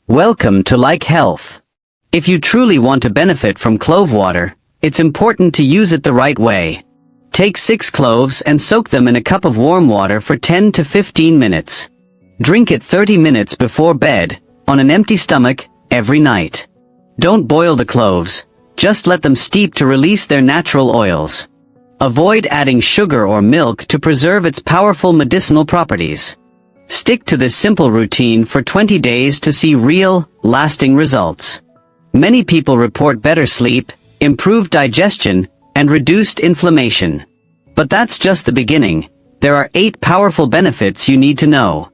Welcome to Like Health. If you truly want to benefit from clove water, it's important to use it the right way. Take 6 cloves and soak them in a cup of warm water for 10 to 15 minutes. Drink it 30 minutes before bed, on an empty stomach, every night. Don't boil the cloves, just let them steep to release their natural oils. Avoid adding sugar or milk to preserve its powerful medicinal properties. Stick to this simple routine for 20 days to see real, lasting results. Many people report better sleep, improved digestion, and reduced inflammation. But that's just the beginning. There are 8 powerful benefits you need to know.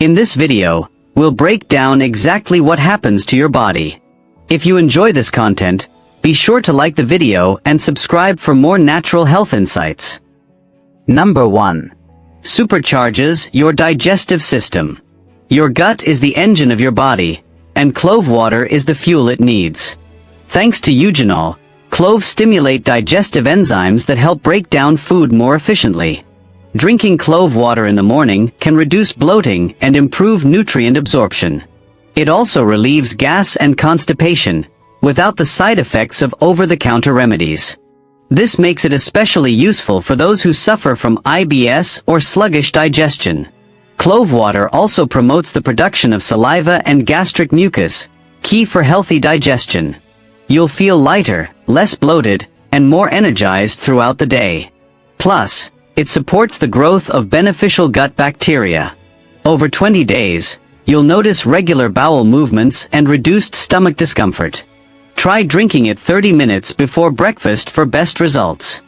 In this video, we'll break down exactly what happens to your body. If you enjoy this content, be sure to like the video and subscribe for more natural health insights. Number 1. Supercharges your digestive system. Your gut is the engine of your body, and clove water is the fuel it needs. Thanks to eugenol, cloves stimulate digestive enzymes that help break down food more efficiently. Drinking clove water in the morning can reduce bloating and improve nutrient absorption. It also relieves gas and constipation, without the side effects of over-the-counter remedies. This makes it especially useful for those who suffer from IBS or sluggish digestion. Clove water also promotes the production of saliva and gastric mucus, key for healthy digestion. You'll feel lighter, less bloated, and more energized throughout the day. Plus, it supports the growth of beneficial gut bacteria. Over 20 days, you'll notice regular bowel movements and reduced stomach discomfort. Try drinking it 30 minutes before breakfast for best results.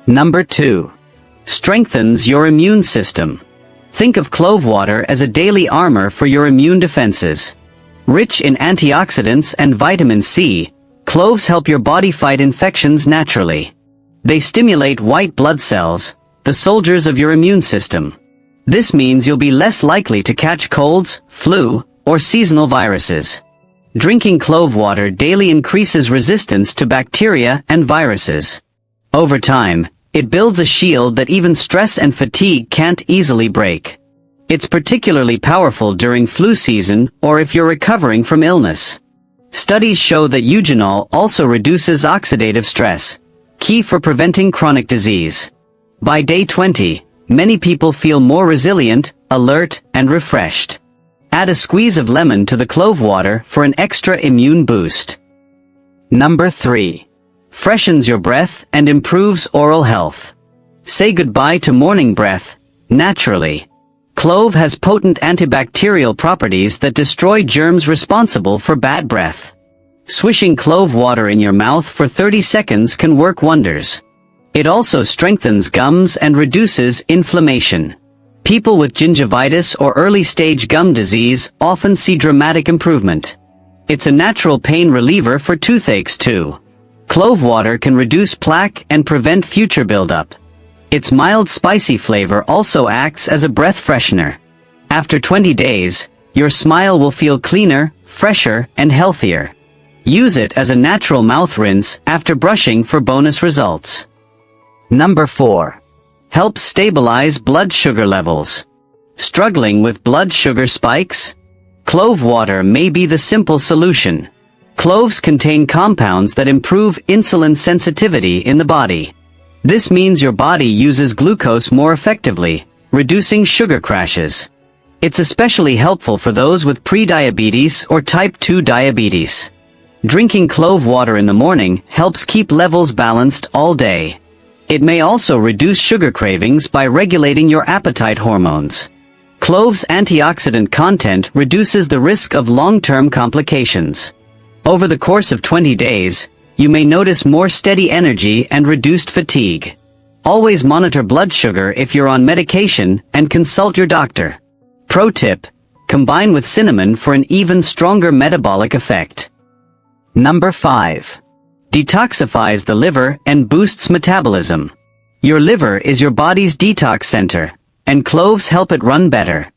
Number 2. Strengthens your immune system. Think of clove water as a daily armor for your immune defenses. Rich in antioxidants and vitamin C, cloves help your body fight infections naturally. They stimulate white blood cells, the soldiers of your immune system. This means you'll be less likely to catch colds, flu, or seasonal viruses. Drinking clove water daily increases resistance to bacteria and viruses. Over time, it builds a shield that even stress and fatigue can't easily break. It's particularly powerful during flu season or if you're recovering from illness. Studies show that eugenol also reduces oxidative stress, key for preventing chronic disease. By day 20, many people feel more resilient, alert, and refreshed. Add a squeeze of lemon to the clove water for an extra immune boost. Number 3. Freshens your breath and improves oral health. Say goodbye to morning breath, naturally. Clove has potent antibacterial properties that destroy germs responsible for bad breath. Swishing clove water in your mouth for 30 seconds can work wonders. It also strengthens gums and reduces inflammation. People with gingivitis or early-stage gum disease often see dramatic improvement. It's a natural pain reliever for toothaches too. Clove water can reduce plaque and prevent future buildup. Its mild spicy flavor also acts as a breath freshener. After 20 days, your smile will feel cleaner, fresher, and healthier. Use it as a natural mouth rinse after brushing for bonus results. Number 4. Helps stabilize blood sugar levels. Struggling with blood sugar spikes? Clove water may be the simple solution. Cloves contain compounds that improve insulin sensitivity in the body. This means your body uses glucose more effectively, reducing sugar crashes. It's especially helpful for those with prediabetes or type 2 diabetes. Drinking clove water in the morning helps keep levels balanced all day. It may also reduce sugar cravings by regulating your appetite hormones. Clove's antioxidant content reduces the risk of long-term complications. Over the course of 20 days, you may notice more steady energy and reduced fatigue. Always monitor blood sugar if you're on medication and consult your doctor. Pro tip: combine with cinnamon for an even stronger metabolic effect. Number 5. Detoxifies the liver and boosts metabolism. Your liver is your body's detox center, and cloves help it run better.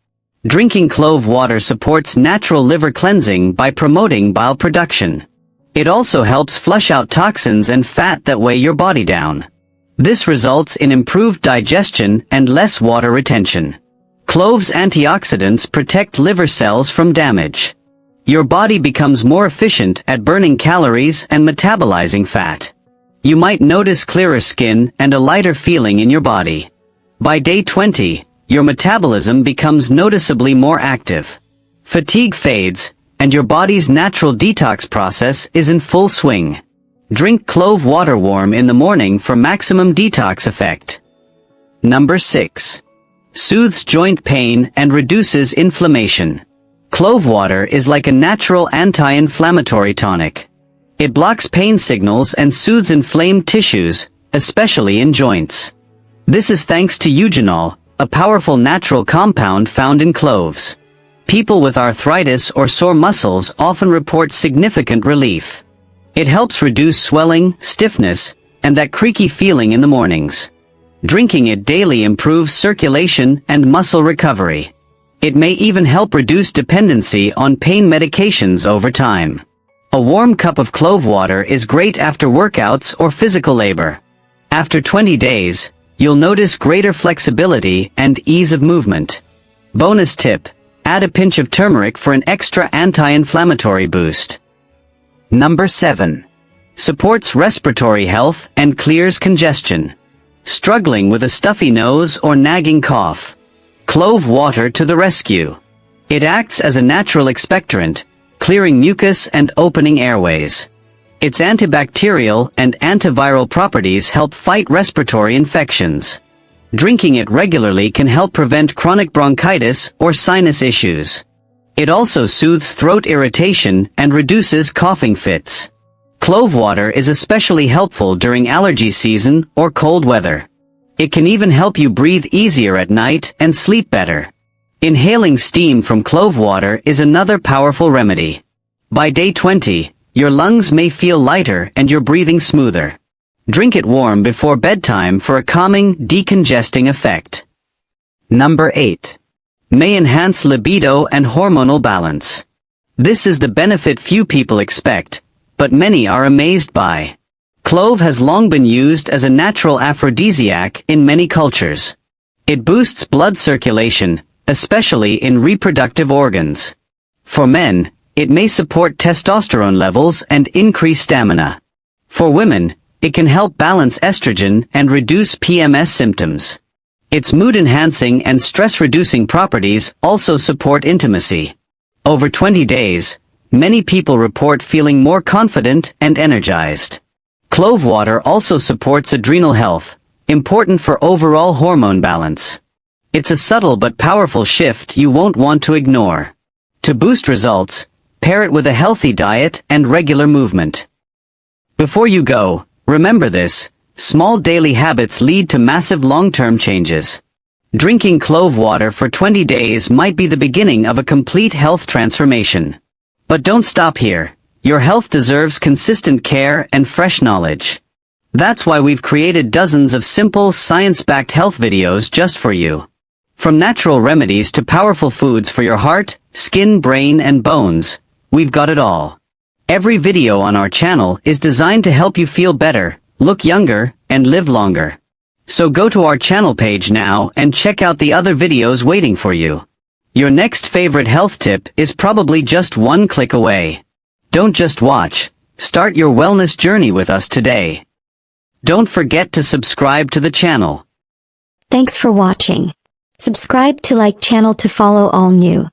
Drinking clove water supports natural liver cleansing by promoting bile production. It also helps flush out toxins and fat that weigh your body down. This results in improved digestion and less water retention. Cloves' antioxidants protect liver cells from damage. Your body becomes more efficient at burning calories and metabolizing fat. You might notice clearer skin and a lighter feeling in your body. By day 20, your metabolism becomes noticeably more active. Fatigue fades, and your body's natural detox process is in full swing. Drink clove water warm in the morning for maximum detox effect. Number 6. Soothes joint pain and reduces inflammation. Clove water is like a natural anti-inflammatory tonic. It blocks pain signals and soothes inflamed tissues, especially in joints. This is thanks to eugenol, a powerful natural compound found in cloves. People with arthritis or sore muscles often report significant relief. It helps reduce swelling, stiffness, and that creaky feeling in the mornings. Drinking it daily improves circulation and muscle recovery. It may even help reduce dependency on pain medications over time. A warm cup of clove water is great after workouts or physical labor. After 20 days, you'll notice greater flexibility and ease of movement. Bonus tip: add a pinch of turmeric for an extra anti-inflammatory boost. Number 7. Supports respiratory health and clears congestion. Struggling with a stuffy nose or nagging cough? Clove water to the rescue. It acts as a natural expectorant, clearing mucus and opening airways. Its antibacterial and antiviral properties help fight respiratory infections. Drinking it regularly can help prevent chronic bronchitis or sinus issues. It also soothes throat irritation and reduces coughing fits. Clove water is especially helpful during allergy season or cold weather. It can even help you breathe easier at night and sleep better. Inhaling steam from clove water is another powerful remedy. By day 20, your lungs may feel lighter and your breathing smoother. Drink it warm before bedtime for a calming, decongesting effect. Number 8. May enhance libido and hormonal balance. This is the benefit few people expect, but many are amazed by. Clove has long been used as a natural aphrodisiac in many cultures. It boosts blood circulation, especially in reproductive organs. For men, it may support testosterone levels and increase stamina. For women, it can help balance estrogen and reduce PMS symptoms. Its mood-enhancing and stress-reducing properties also support intimacy. Over 20 days, many people report feeling more confident and energized. Clove water also supports adrenal health, important for overall hormone balance. It's a subtle but powerful shift you won't want to ignore. To boost results, pair it with a healthy diet and regular movement. Before you go, remember this: small daily habits lead to massive long-term changes. Drinking clove water for 20 days might be the beginning of a complete health transformation. But don't stop here. Your health deserves consistent care and fresh knowledge. That's why we've created dozens of simple, science-backed health videos just for you. From natural remedies to powerful foods for your heart, skin, brain, and bones, we've got it all. Every video on our channel is designed to help you feel better, look younger, and live longer. So go to our channel page now and check out the other videos waiting for you. Your next favorite health tip is probably just one click away. Don't just watch, start your wellness journey with us today. Don't forget to subscribe to the channel. Thanks for watching. Subscribe to like channel to follow all new